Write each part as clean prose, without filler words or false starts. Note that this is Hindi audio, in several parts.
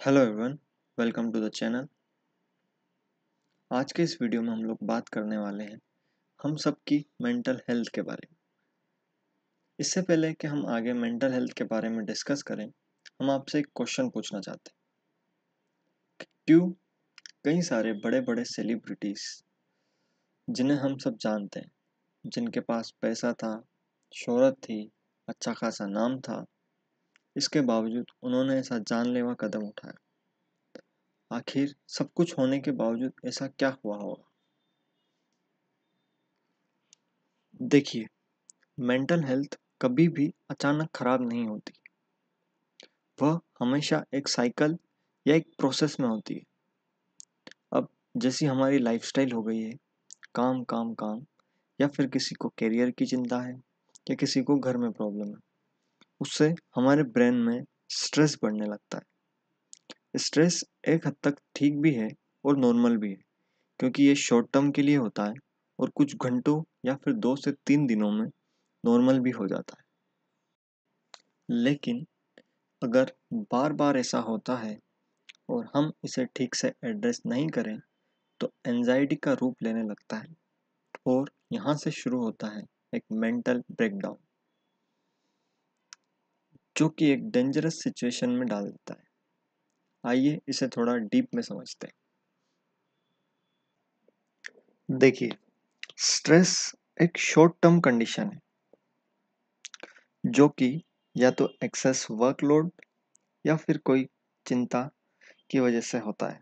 Hello everyone, welcome to the channel. आज के इस वीडियो में हम लोग बात करने वाले हैं हम सब की मेंटल हेल्थ के बारे में। इससे पहले कि हम आगे मेंटल हेल्थ के बारे में डिस्कस करें, हम आपसे एक क्वेश्चन पूछना चाहते हैं। क्यों कई सारे बड़े बड़े सेलिब्रिटीज जिन्हें हम सब जानते हैं, जिनके पास पैसा था, शोहरत थी, अच्छा खासा नाम था, इसके बावजूद उन्होंने ऐसा जानलेवा कदम उठाया। आखिर सब कुछ होने के बावजूद ऐसा क्या हुआ होगा? देखिए, मेंटल हेल्थ कभी भी अचानक खराब नहीं होती। वह हमेशा एक साइकिल या एक प्रोसेस में होती है। अब जैसी हमारी लाइफस्टाइल हो गई है, काम काम काम, या फिर किसी को करियर की चिंता है या किसी को घर में प्रॉब्लम है, उससे हमारे ब्रेन में स्ट्रेस बढ़ने लगता है। स्ट्रेस एक हद तक ठीक भी है और नॉर्मल भी है, क्योंकि ये शॉर्ट टर्म के लिए होता है और कुछ घंटों या फिर 2 से 3 दिनों में नॉर्मल भी हो जाता है। लेकिन अगर बार बार ऐसा होता है और हम इसे ठीक से एड्रेस नहीं करें तो एंजाइटी का रूप लेने लगता है और यहाँ से शुरू होता है एक मेंटल ब्रेकडाउन, जो कि एक डेंजरस सिचुएशन में डाल देता है। आइए इसे थोड़ा डीप में समझते हैं। देखिए, स्ट्रेस एक शॉर्ट टर्म कंडीशन है जो कि या तो एक्सेस वर्कलोड या फिर कोई चिंता की वजह से होता है।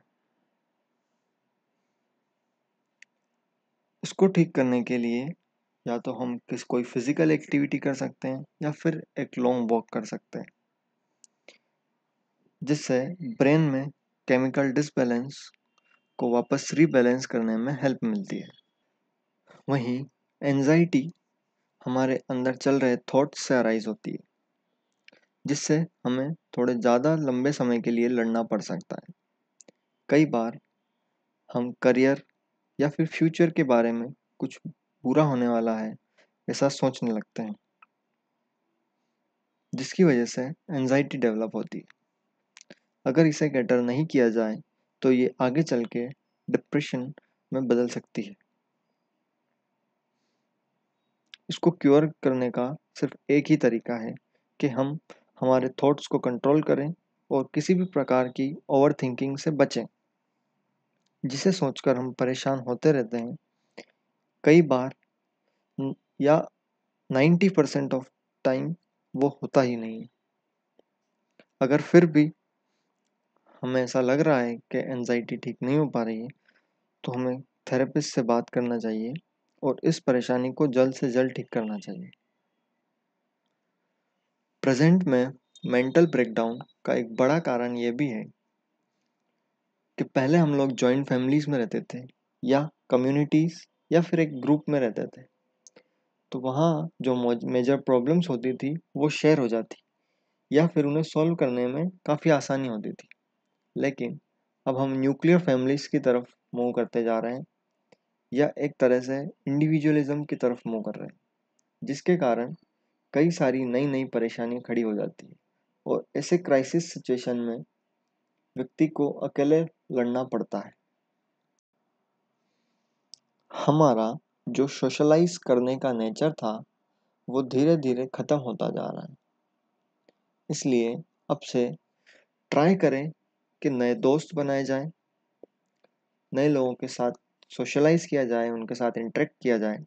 इसको ठीक करने के लिए या तो हम कोई फिजिकल एक्टिविटी कर सकते हैं या फिर एक लॉन्ग वॉक कर सकते हैं, जिससे ब्रेन में केमिकल डिसबैलेंस को वापस रीबैलेंस करने में हेल्प मिलती है। वहीं एंजाइटी हमारे अंदर चल रहे थॉट्स से अराइज होती है, जिससे हमें थोड़े ज़्यादा लंबे समय के लिए लड़ना पड़ सकता है। कई बार हम करियर या फिर फ्यूचर के बारे में कुछ बुरा होने वाला है ऐसा सोचने लगते हैं, जिसकी वजह से एंजाइटी डेवलप होती है। अगर इसे कैटर नहीं किया जाए तो ये आगे चल के डिप्रेशन में बदल सकती है। इसको क्योर करने का सिर्फ एक ही तरीका है कि हम हमारे थॉट्स को कंट्रोल करें और किसी भी प्रकार की ओवर थिंकिंग से बचें, जिसे सोचकर हम परेशान होते रहते हैं। कई बार या 90% ऑफ टाइम वो होता ही नहीं है। अगर फिर भी हमें ऐसा लग रहा है कि एनजाइटी ठीक नहीं हो पा रही है, तो हमें थेरेपिस्ट से बात करना चाहिए और इस परेशानी को जल्द से जल्द ठीक करना चाहिए। प्रेजेंट में मेंटल ब्रेकडाउन का एक बड़ा कारण ये भी है कि पहले हम लोग जॉइंट फैमिलीज में रहते थे या कम्युनिटीज या फिर एक ग्रुप में रहते थे, तो वहाँ जो मेजर प्रॉब्लम्स होती थी वो शेयर हो जाती या फिर उन्हें सॉल्व करने में काफ़ी आसानी होती थी। लेकिन अब हम न्यूक्लियर फैमिलीज की तरफ मूव करते जा रहे हैं या एक तरह से इंडिविजुअलिज्म की तरफ मूव कर रहे हैं, जिसके कारण कई सारी नई नई परेशानी खड़ी हो जाती है और ऐसे क्राइसिस सिचुएशन में व्यक्ति को अकेले लड़ना पड़ता है। हमारा जो सोशलाइज करने का नेचर था वो धीरे धीरे खत्म होता जा रहा है। इसलिए अब से ट्राई करें कि नए दोस्त बनाए जाएं, नए लोगों के साथ सोशलाइज किया जाए, उनके साथ इंटरेक्ट किया जाए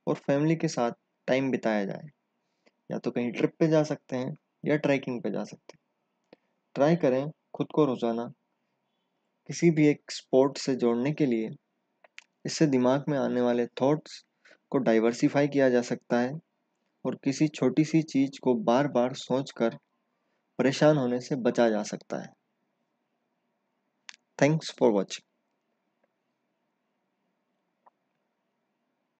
और फैमिली के साथ टाइम बिताया जाए। या तो कहीं ट्रिप पे जा सकते हैं या ट्रैकिंग पे जा सकते हैं। ट्राई करें खुद को रोज़ाना किसी भी एक स्पोर्ट से जोड़ने के लिए। इससे दिमाग में आने वाले थॉट्स को डाइवर्सिफाई किया जा सकता है और किसी छोटी सी चीज़ को बार बार सोचकर परेशान होने से बचा जा सकता है। Thanks for watching.